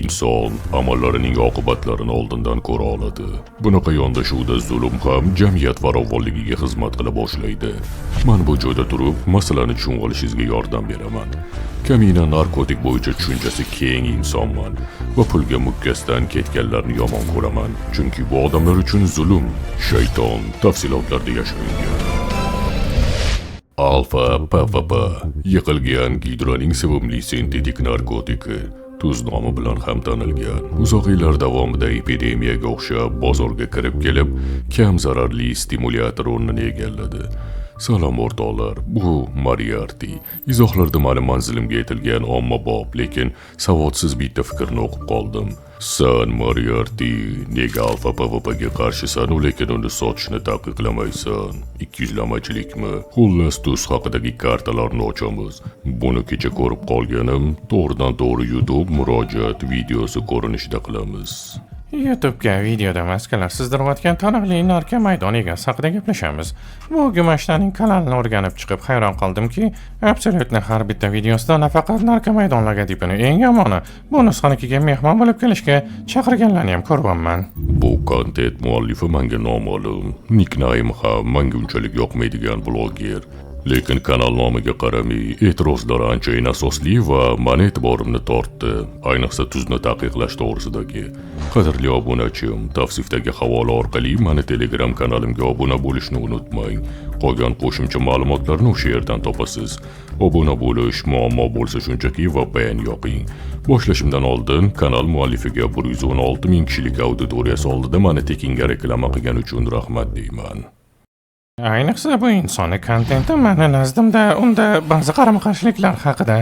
inson amallarining oqibatlarini oldindan ko'ra oladi. Bunaqa yondashuvda zulm ham jamiyat farovonligiga xizmat qila boshlaydi. Men bu joyda turib, masalani tushunib olishingizga yordam beraman. Kamina narkotik bo'yicha tushunchasi keng insonman va pulga mukkasidan ketganlarni yomon ko'raman, chunki bu odamlar uchun zulm, shayton tafsilotlarda yashiringan. Alfa PVP yiqilgan gidroning sevimli sintetik narkotiki tuz nomi bilan ham tanilgan. Uzoq yillar davomida epidemiyaga o'xshab bozorga kirib kelib, kam zararli stimulyator o'rnini egalladi. Salom o'rtoqlar, bu Moriarty. Izohlarda mani manzilimga yetilgan ommabop, lekin savodsiz bitta fikrni o'qib qoldim. Sen Moriarty, nega Alfa PVPga qarshisan, lekin uni sotishni taqiqlamaysan? 200lamachilikmi? Xullas, tuz haqidagi kartalarni ochamiz. Buni kecha ko'rib qolganim, to'g'ridan-to'g'ri YouTube murojaat videosi ko'rinishida qilamiz. YouTube'ga videoda maskalar sizdirayotgan taniqli narka maydon egasi haqida gaplashamiz. Bu Gumashtaning kanalini o'rganib chiqib hayron qoldimki, Absolutni har bitta videosida nafaqat narka maydon logotipini, eng yomoni bu nusxanikiga mehmon bo'lib kelishga chaqirganlarni ham ko'rganman. Bu kontent muallifi menga noma'lum. Nickname ham menga unchalik yoqmaydigan bloger. Lekin kanal nomiga qaramay, e'tirozlar anchayin asosli va meni e'tiborimni tortdi. Ayniqsa tuzni taqiqlash to'g'risidagi. Qadrli obunachim, tavsifdagi havola orqali meni Telegram kanalimga obuna bo'lishni unutmang. Qolgan qo'shimcha ma'lumotlarni o'sha yerdan topasiz. Obuna bo'lish muammo bo'lsa shunchaki VPN yoqing. Boshlashimdan oldin kanal muallifiga 116 ming kishilik auditoriyasi oldida meni tekinga reklama qilgani uchun rahmat deyman. Ayniqsa bu insoniy kontenti meni nazdimda unda ba'zi qarama-qarshiliklar haqida.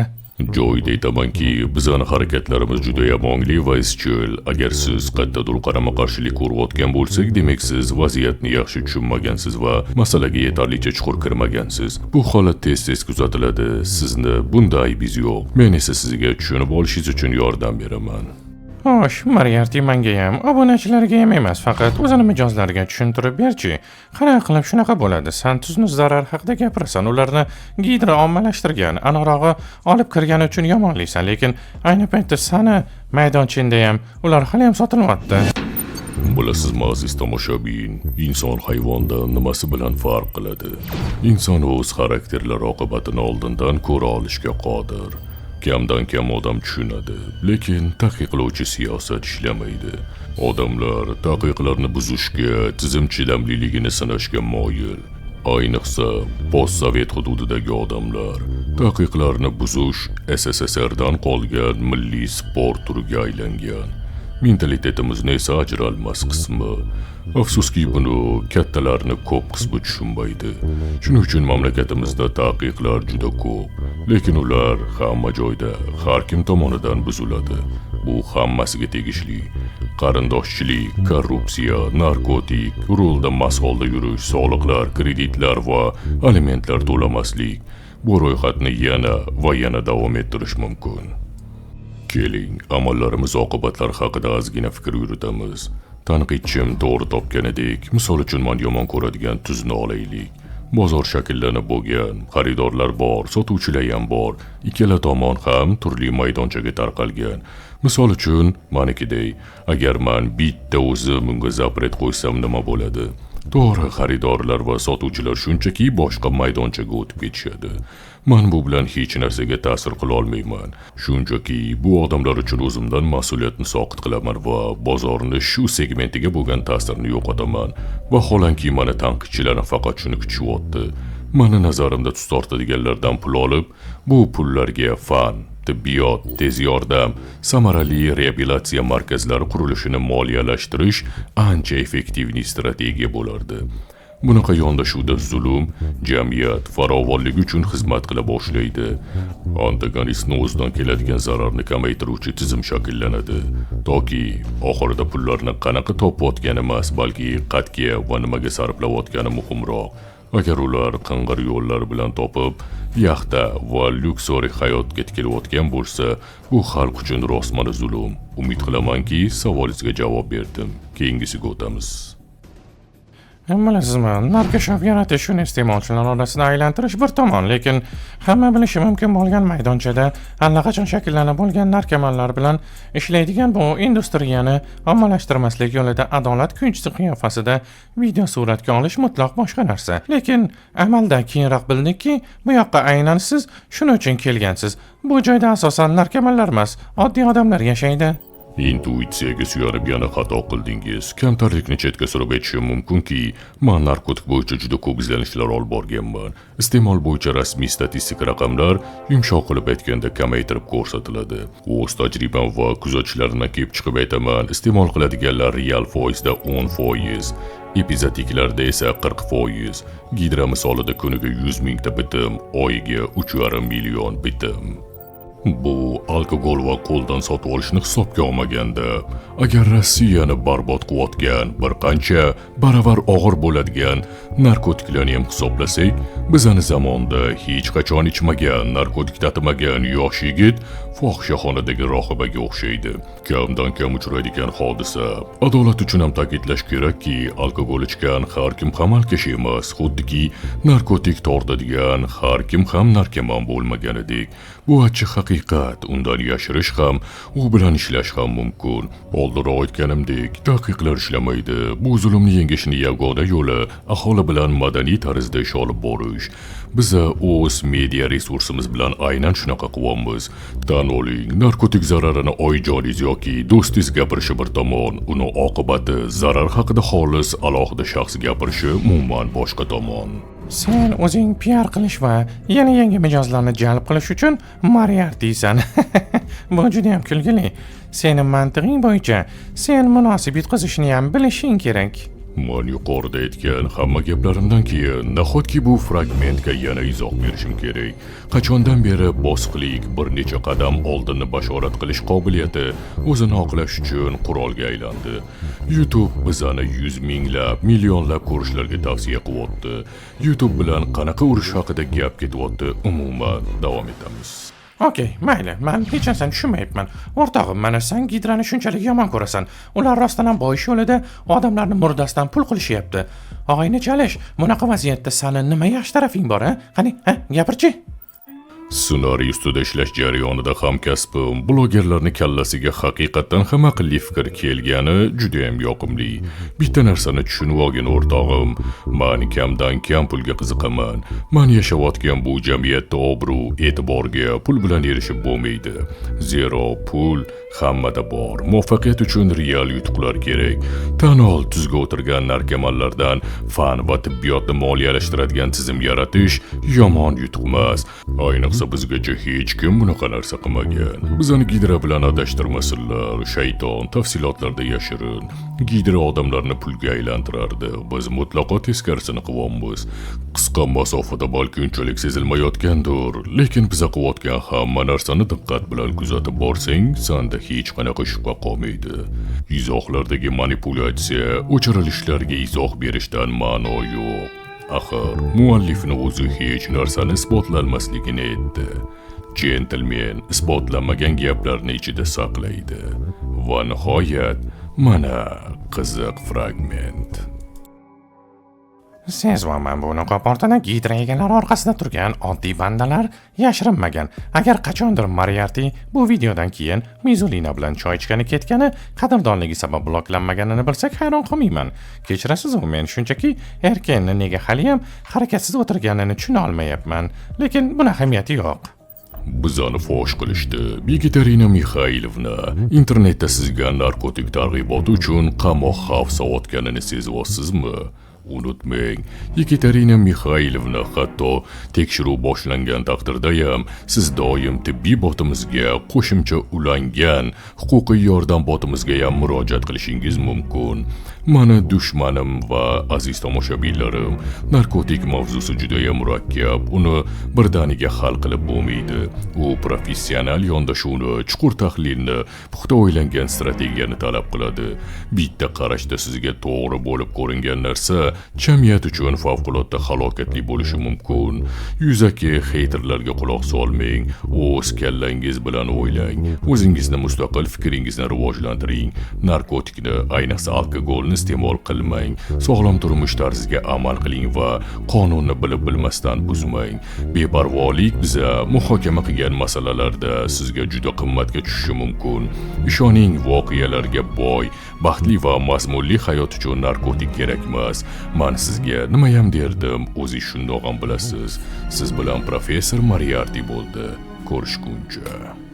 Joyda aytamanki, bizning harakatlarimiz juda yomongli va izchil. Agar siz qaytadur qarama-qarshilik ko'rayotgan bo'lsak, demak siz vaziyatni yaxshi tushunmagansiz va masalaga yetarlicha chuqur kirmagansiz. Bu holat tez-tez kuzatiladi. Sizni bunda aybingiz yo'q. Men esa sizga tushunib olishingiz uchun yordam beraman. Xo'sh, Moriarty menga ham, obunachilarga ham emas, faqat o'zini mijozlariga tushuntirib berchi. Qanaqa qilib shunaqa bo'ladi? Sen tuzni zarar haqida gapirasan, ularni gidro ommalashtirgan, anorog'i olib kirgani uchun yomonlaysan, lekin ayni paytda sani maydonchingda ham ular hali ham sotilyapti. Bilasizmi aziz tomoshabin, inson hayvondan nimasi bilan farq qiladi? Inson o'z xarakterlari oqibatini oldindan ko'ra olishga qodir. Kamdan kam odam tushunadi, lekin taqiqlovchi siyosat ishlamaydi. Odamlar taqiqlarni buzishga, tizim chidamliligini sinashga moyil. Ayniqsa postsovet hududidagi odamlar taqiqlarni buzish SSSRdan qolgan milliy sport turiga aylangan. Mentalitetimizning esa ajralmas qismi. Afsuski buni kattalarni ko'p qismi tushunmaydi. Shuning uchun mamlakatimizda taqiqlar juda ko'p, lekin ular hamma joyda, har kim tomonidan buziladi. Bu hammasiga tegishli. Qarindoshchilik, korrupsiya, narkotik, rulda mast holda yurish, soliqlar, kreditlar va alimentlar to'lamaslik. Bu ro'yxatni yana va yana davom ettirish mumkin. Keling, amallarimiz oqibatlari haqida ozgina fikr yuritamiz. Tanqidchim to'g'ri topganidek, misol uchun men yomon ko'radigan tuzni olaylik. Bozor shakllanib bo'lgan, xaridorlar bor, sotuvchilar ham bor. Ikkala tomon ham turli maydonchaga tarqalgan. Misol uchun, menikiday, agar men bitta o'zim unga zapret qo'ysam nima bo'ladi? To'g'ri, xaridorlar va sotuvchilar shunchaki boshqa maydonchaga o'tib ketishadi. Men bu bilan hech narsaga ta'sir qila olmayman. Shunchaki bu odamlar uchun o'zimdan mas'uliyatni soqit qilaman va bozorni shu segmentiga bo'lgan ta'sirini yo'qotaman. Vaholanki meni tanqidchilar faqat shuni kutishyapti. Meni nazarimda tuz tortadiganlardan pul olib, bu pullarga fan, tibbiyot, tez yordam, samarali reabilitatsiya markazlari qurilishini moliyalashtirish ancha effektiv strategiya bo'lardi. Bunaqa yondashuvda zulm jamiyat farovonligi uchun xizmat qila boshlaydi. Antagonistni o'zidan keladigan zararni kamaytiruvchi tizim shakllanadi. Toki oxirida pullarni qanaqa topayotgani emas, balki qatga va nimaga sarflayotgani muhimroq. Agar ular qing'ir yo'llar bilan topib, yaxta va lyuksoriy hayotga tikilayotgan bo'lsa, bu xalq uchun rostmana zulm. Umid qilamanki, savolingizga javob berdim. Keyingisiga o'tamiz. Bilasizmi, narkoshop yaratish uni iste'molchilar orasida aylantirish bir tomon, lekin hamma bilishi mumkin bo'lgan maydonchada allaqachon shakllanib bo'lgan narkomanlar bilan ishlaydigan bu industriyani ommalashtirmaslik yo'lida adolat kunchisi qiyofasida video suratga olish mutlaq boshqa narsa. Lekin amalda keyinroq bildikki, bu yoqqa aynan siz shuning uchun kelgansiz. Bu joyda asosan narkomanlar emas, oddiy odamlar yashaydi. Intuitsiyaga suyanib yana xato qildingiz. Kamtarlikni chetga surib aytishim mumkinki, men narkotik bo'yicha juda ko'p izlanishlar olib borganman. Iste'mol bo'yicha rasmiy statistik raqamlar yumshoq qilib aytganda kamaytirib ko'rsatiladi. O'z tajribam va kuzatishlarimdan kelib chiqib aytaman, iste'mol qiladiganlar real foizda 10%, epizotiklarda esa 40%. Gidra misolida kuniga 100 mingta bitim, oyiga 3,5 million bitim. Bu alkogol va qo'ldan sotib olishni hisobga olmaganda, agar Rossiyani barbod qilayotgan bir qancha baravar og'ir bo'ladigan narkotiklarni ham hisoblasak, bizani zamonda hech qachon ichmagan, narkotik tatimagan yosh yigit fohishaxonadagi rohibaga o'xshaydi. Kamdan kam uchraydigan hodisa. Adolat uchun ham ta'kidlash kerakki, alkogol ichgan har kim ham alkash emas, xuddiki narkotik tortadigan har kim ham narkoman bo'lmaganidek. Bu achchiq haqiqat. Undan yashirish ham, u bilan ishlash ham mumkin. Oldinroq aytganimdek, taqiqlar ishlamaydi. Bu zulmni yengishning yagona yo'li aholi bilan madaniy tarzda ish olib borish. Biza o'z media resursimiz bilan aynan shunaqa qilyapmiz. Tan oling, narkotik zararini oyijoningiz yoki do'stingiz gapirishi bir tomon, uni oqibati zarar haqida xolis alohida shaxs gapirishi umuman boshqa tomon. Sen o'zing PR qilish va yangi mijozlarni jalb qilish uchun Moriartysan. Bu juda ham kulgili. Sening mantig'ing bo'yicha sen munosib yutqazishni ham bilishing kerak. Men yuqorida aytgan hamma gaplarimdan keyin nahotki bu fragmentga yana izoh berishim kerak. Qachondan beri bosiqlik bir necha qadam oldinni bashorat qilish qobiliyati o'zini oqlash uchun qurolga aylandi. YouTube bizani 100 minglab, millionlab ko'rishlarga tavsiya qilyapti. YouTube bilan qanaqa urush haqida gap ketyapti, umuman davom etamiz. Okey, mayli, men hech narsani tushunmayapman. O'rtog'im, mana sen gidrani shunchalik yomon ko'rasan. Ular rostdan ham boyish yo'lida odamlarni murdasidan pul qilishyapti. Og'ayni chalish, bunaqa vaziyatda sani nima yaxshi tarafing bor, Qani, gapirchi. Ssenariy ustida ishlash jarayonida hamkasbim blogerlarni kallasiga haqiqatan ham aqlli fikr kelgani juda ham yoqimli. Bitta narsani tushunib olgin o'rtog'im, men kamdan kam pulga qiziqaman. Men yashayotgan bu jamiyatda obro', e'tiborga pul bilan erishib bo'lmaydi. Zero pul hammada bor. Muvaffaqiyat uchun real yutuqlar kerak. Tan ol, tuzga o'tirgan narkomanlardan fan va tibbiyotni moliyalashtiradigan tizim yaratish yomon yutuq emas. Ayniqsa bizgacha hech kim bunaqa narsa qilmagan. Bizani Gidra bilan adashtirmasinlar. Shayton tafsilotlarda yashirin. Gidra odamlarni pulga aylantirardi. Biz mutlaqo teskarisini qilyapmiz. Qisqa masofada balki unchalik sezilmayotgandir, lekin biz qilayotgan hamma narsani diqqat bilan kuzatib borsang, senda hech qanaqa shubha qolmaydi. Izohlardagi manipulyatsiya, o'chirilishlarga izoh berishdan ma'no yo'q. Axir, muallifni o'zi hech narsani isbotlanmasligini aytdi. Jentelmen isbotlanmagan gaplarni ichida saqlaydi. Va nihoyat, mana qiziq fragment. Sezmayman buni qo'portini Gidra egalari orqasida turgan oddiy bandalar yashirinmagan. Agar qachondir Moriarty bu videodan keyin Mizulina bilan choy ichgani ketgani, qadrdonligi sabab bloklanmaganini bilsak hayron qolmayman. Kechirasiz, men shunchaki erkenni nega hali ham harakatsiz o'tirganini tushuna olmayapman. Lekin buni ahamiyati yo'q. Bizani fosh qilishdi. Yekaterina Mixaylovna internetda sizga narkotik targ'iboti uchun qamoq xavf solayotganini sezyapsizmi? Unutmang, Yekaterina Mixaylovna hatto tekshiruv boshlangan taqdirda ham siz doim tibbiy botimizga qo'shimcha ulangan huquqiy yordam botimizga ham murojaat qilishingiz mumkin. Mani dushmanim va aziz tomoshabinlarim, narkotik mavzusi juda ham murakkab. Uni birdaniga hal qilib bo'lmaydi. U professional yondashuvni, chuqur tahlilni, puxta o'ylangan strategiyani talab qiladi. Bitta qarashda sizga to'g'ri bo'lib ko'ringan narsa jamiyat uchun favqulodda halokatli bo'lishi mumkin. Yuzaki heyterlarga quloq solmang, o'z kallangiz bilan o'ylang, o'zingizni mustaqil fikringizni rivojlantiring, narkotikni, ayniqsa alkogolni iste'mol qilmang, sog'lom turmush tarziga amal qiling va qonunni bilib bilmasdan buzmang. Beparvolik biza muhokama qilgan masalalarda sizga juda qimmatga tushishi mumkin. Ishoning, voqealarga boy, baxtli va mazmunli hayot uchun narkotik kerak emas. Men sizga nimayam derdim, o'zingiz shundoq ham bilasiz. Siz bilan professor Moriarti bo'ldi. Ko'rishguncha.